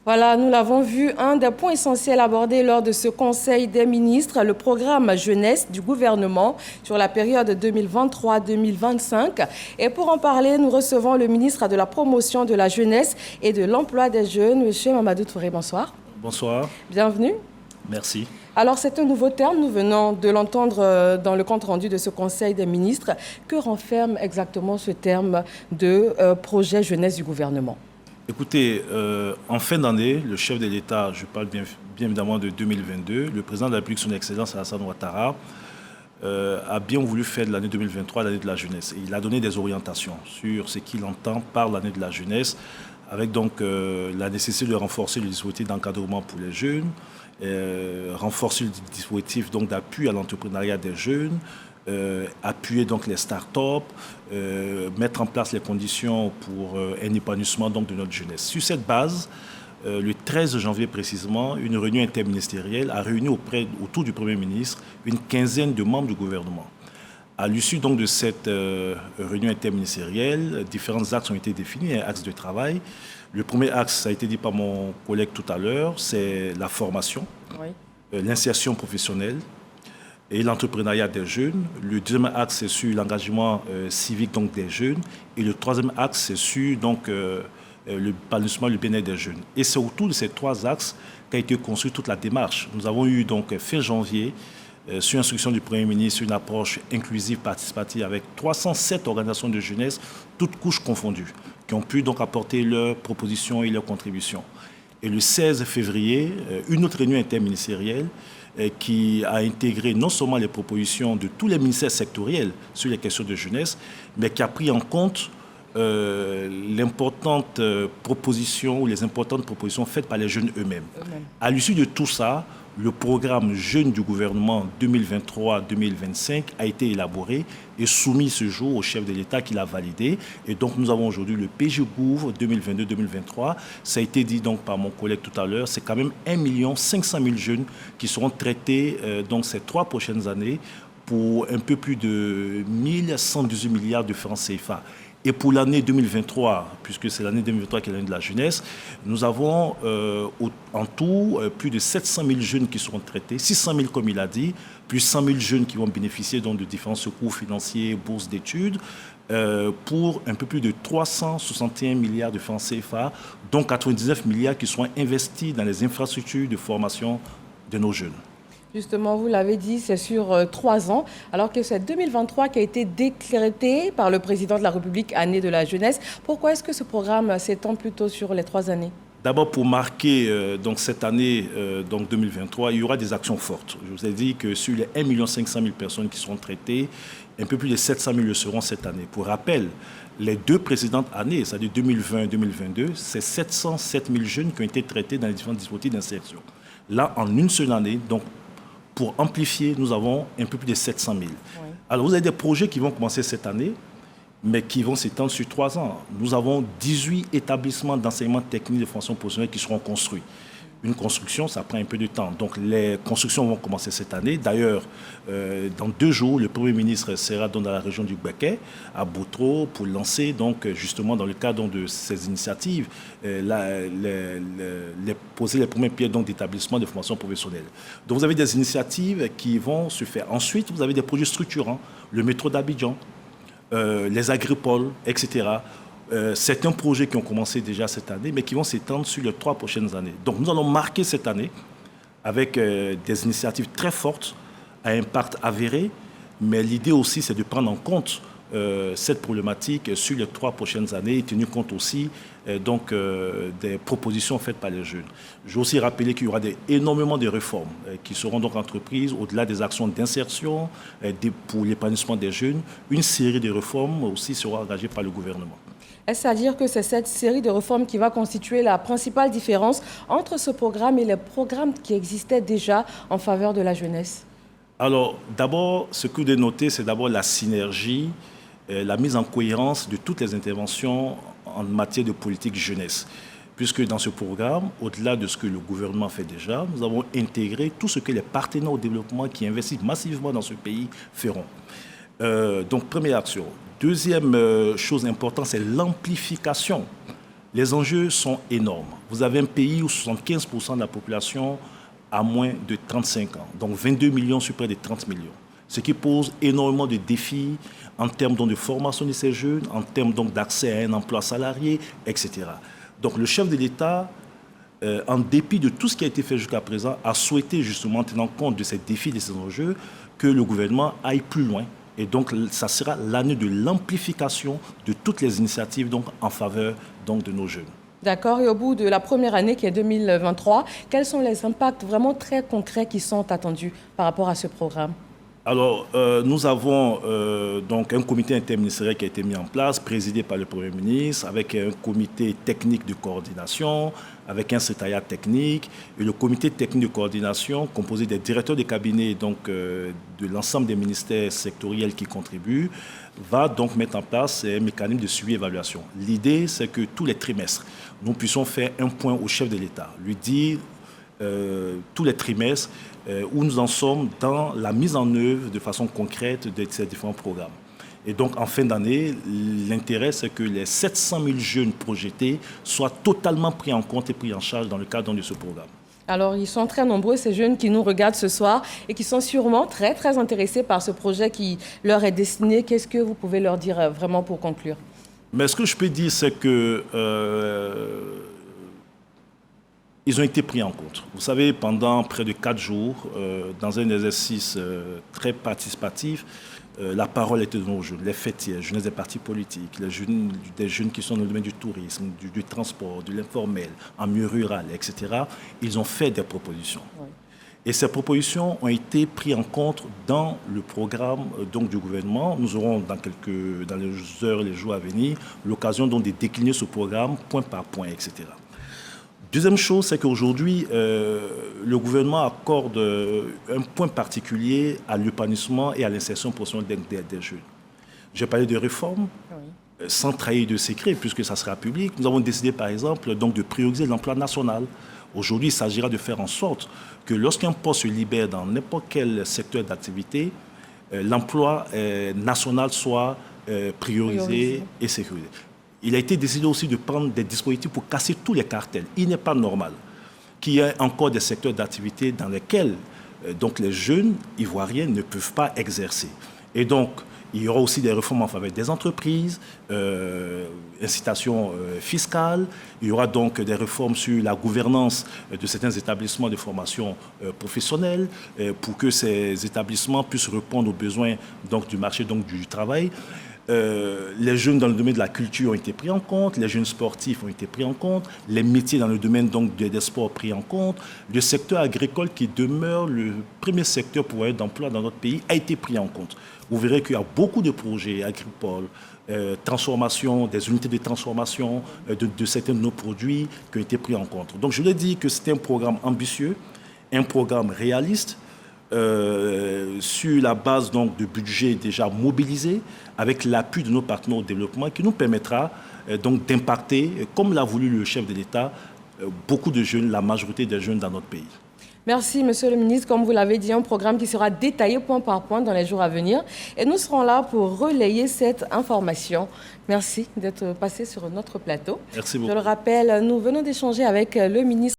Voilà, nous l'avons vu, un des points essentiels abordés lors de ce Conseil des ministres, le programme jeunesse du gouvernement sur la période 2023-2025. Et pour en parler, nous recevons le ministre de la Promotion de la jeunesse et de l'emploi des jeunes, M. Mamadou Touré. Bonsoir. Bonsoir. Bienvenue. Merci. Alors, c'est un nouveau terme, nous venons de l'entendre dans le compte-rendu de ce Conseil des ministres. Que renferme exactement ce terme de projet jeunesse du gouvernement ? Écoutez, en fin d'année, le chef de l'État, je parle bien évidemment de 2022, le président de la République, son Excellence Alassane Ouattara, a bien voulu faire de l'année 2023 l'année de la jeunesse. Et il a donné des orientations sur ce qu'il entend par l'année de la jeunesse, avec donc la nécessité de renforcer le dispositif d'encadrement pour les jeunes, renforcer le dispositif d'appui à l'entrepreneuriat des jeunes, appuyer donc les start-up, mettre en place les conditions pour un épanouissement donc de notre jeunesse. Sur cette base, le 13 janvier précisément, une réunion interministérielle a réuni autour du Premier ministre une quinzaine de membres du gouvernement. À l'issue donc de cette réunion interministérielle, différents axes ont été définis, un axe de travail. Le premier axe, ça a été dit par mon collègue tout à l'heure, c'est la formation, oui, l'insertion professionnelle et l'entrepreneuriat des jeunes. Le deuxième axe, c'est sur l'engagement civique donc, des jeunes. Et le troisième axe, c'est sur l'épanouissement, le bien-être des jeunes. Et c'est autour de ces trois axes qu'a été construite toute la démarche. Nous avons eu donc fin janvier, sur instruction du Premier ministre, une approche inclusive, participative avec 307 organisations de jeunesse, toutes couches confondues, qui ont pu donc apporter leurs propositions et leurs contributions. Et le 16 février, une autre réunion interministérielle qui a intégré non seulement les propositions de tous les ministères sectoriels sur les questions de jeunesse, mais qui a pris en compte l'importante proposition ou les importantes propositions faites par les jeunes eux-mêmes. À l'issue de tout ça, le programme Jeunes du gouvernement 2023-2025 a été élaboré et soumis ce jour au chef de l'État qui l'a validé. Et donc nous avons aujourd'hui le PGGouv 2022-2023. Ça a été dit donc par mon collègue tout à l'heure, c'est quand même 1 500 000 jeunes qui seront traités donc ces 3 prochaines années pour un peu plus de 1 118 milliards de francs CFA. Et pour l'année 2023, puisque c'est l'année 2023 qui est l'année de la jeunesse, nous avons en tout plus de 700 000 jeunes qui seront traités, 600 000 comme il a dit, plus 100 000 jeunes qui vont bénéficier donc, de différents secours financiers, bourses d'études, pour un peu plus de 361 milliards de francs CFA, dont 99 milliards qui seront investis dans les infrastructures de formation de nos jeunes. Justement, vous l'avez dit, c'est sur 3 ans, alors que c'est 2023 qui a été décrété par le président de la République, année de la jeunesse. Pourquoi est-ce que ce programme s'étend plutôt sur les 3 années ? D'abord, pour marquer donc cette année donc 2023, il y aura des actions fortes. Je vous ai dit que sur les 1 500 000 personnes qui seront traitées, un peu plus de 700 000 le seront cette année. Pour rappel, les 2 précédentes années, c'est-à-dire 2020 et 2022, c'est 707 000 jeunes qui ont été traités dans les différents dispositifs d'insertion. Là, en une seule année, donc pour amplifier, nous avons un peu plus de 700 000. Oui. Alors, vous avez des projets qui vont commencer cette année, mais qui vont s'étendre sur 3 ans. Nous avons 18 établissements d'enseignement technique de formation professionnelle qui seront construits. Une construction, ça prend un peu de temps. Donc, les constructions vont commencer cette année. D'ailleurs, dans 2 jours, le Premier ministre sera dans la région du Béquet, à Boutro, pour lancer, donc, justement, dans le cadre de ces initiatives, poser les premières pierres d'établissements de formation professionnelle. Donc, vous avez des initiatives qui vont se faire. Ensuite, vous avez des projets structurants, le métro d'Abidjan, les agripoles, etc. Certains projets qui ont commencé déjà cette année, mais qui vont s'étendre sur les 3 prochaines années. Donc nous allons marquer cette année avec des initiatives très fortes, à impact avéré, mais l'idée aussi c'est de prendre en compte cette problématique sur les 3 prochaines années, et tenu compte aussi des propositions faites par les jeunes. Je veux aussi rappeler qu'il y aura énormément de réformes qui seront donc entreprises au-delà des actions d'insertion pour l'épanouissement des jeunes. Une série de réformes aussi sera engagée par le gouvernement. Est-ce à dire que c'est cette série de réformes qui va constituer la principale différence entre ce programme et les programmes qui existaient déjà en faveur de la jeunesse ? Alors, d'abord, ce que vous devez noter, c'est d'abord la synergie, la mise en cohérence de toutes les interventions en matière de politique jeunesse. Puisque dans ce programme, au-delà de ce que le gouvernement fait déjà, nous avons intégré tout ce que les partenaires au développement qui investissent massivement dans ce pays feront. Donc, première action. Deuxième chose importante, c'est l'amplification Les enjeux sont énormes. Vous avez un pays où 75% de la population a moins de 35 ans, donc 22 millions sur près de 30 millions. Ce qui pose énormément de défis en termes donc, de formation de ces jeunes, en termes donc, d'accès à un emploi salarié, etc. Donc le chef de l'État, en dépit de tout ce qui a été fait jusqu'à présent, a souhaité justement, tenant compte de ces défis, de ces enjeux, que le gouvernement aille plus loin. Et donc, ça sera l'année de l'amplification de toutes les initiatives donc, en faveur donc, de nos jeunes. D'accord. Et au bout de la première année, qui est 2023, quels sont les impacts vraiment très concrets qui sont attendus par rapport à ce programme? Alors, nous avons donc un comité interministériel qui a été mis en place, présidé par le Premier ministre, avec un comité technique de coordination, avec un secrétariat technique. Et le comité technique de coordination, composé des directeurs de cabinet donc, de l'ensemble des ministères sectoriels qui contribuent, va donc mettre en place un mécanisme de suivi et évaluation. L'idée, c'est que tous les trimestres, nous puissions faire un point au chef de l'État, lui dire tous les trimestres où nous en sommes dans la mise en œuvre de façon concrète de ces différents programmes. Et donc, en fin d'année, l'intérêt, c'est que les 700 000 jeunes projetés soient totalement pris en compte et pris en charge dans le cadre de ce programme. Alors, ils sont très nombreux, ces jeunes qui nous regardent ce soir et qui sont sûrement très, très intéressés par ce projet qui leur est destiné. Qu'est-ce que vous pouvez leur dire vraiment pour conclure? Mais ce que je peux dire, c'est que ils ont été pris en compte. Vous savez, pendant près de 4 jours, dans un exercice très participatif, la parole était donnée aux jeunes, les fêtiers, jeunesse des partis politiques, des jeunes qui sont dans le domaine du tourisme, du transport, de l'informel, en milieu rural, etc. Ils ont fait des propositions. Oui. Et ces propositions ont été prises en compte dans le programme donc, du gouvernement. Nous aurons dans les heures et les jours à venir l'occasion donc, de décliner ce programme point par point, etc. Deuxième chose, c'est qu'aujourd'hui, le gouvernement accorde un point particulier à l'épanouissement et à l'insertion professionnelle des jeunes. J'ai parlé de réformes, oui, sans trahir de secret, puisque ça sera public. Nous avons décidé, par exemple, donc, de prioriser l'emploi national. Aujourd'hui, il s'agira de faire en sorte que lorsqu'un poste se libère dans n'importe quel secteur d'activité, l'emploi national soit priorisé et sécurisé. Il a été décidé aussi de prendre des dispositifs pour casser tous les cartels. Il n'est pas normal qu'il y ait encore des secteurs d'activité dans lesquels donc les jeunes ivoiriens ne peuvent pas exercer. Et donc, il y aura aussi des réformes en faveur des entreprises, incitation fiscale. Il y aura donc des réformes sur la gouvernance de certains établissements de formation professionnelle pour que ces établissements puissent répondre aux besoins donc, du marché donc, du travail. Les jeunes dans le domaine de la culture ont été pris en compte, les jeunes sportifs ont été pris en compte, les métiers dans le domaine donc, des sports pris en compte, le secteur agricole qui demeure le premier secteur pour d'emploi dans notre pays a été pris en compte. Vous verrez qu'il y a beaucoup de projets agricoles, transformation, des unités de transformation de certains de nos produits qui ont été pris en compte. Donc je voulais dire que c'était un programme ambitieux, un programme réaliste, sur la base donc, de budget déjà mobilisé, avec l'appui de nos partenaires au développement, qui nous permettra donc d'impacter, comme l'a voulu le chef de l'État, beaucoup de jeunes, la majorité des jeunes dans notre pays. Merci, Monsieur le ministre. Comme vous l'avez dit, un programme qui sera détaillé point par point dans les jours à venir. Et nous serons là pour relayer cette information. Merci d'être passé sur notre plateau. Merci beaucoup. Je le rappelle, nous venons d'échanger avec le ministre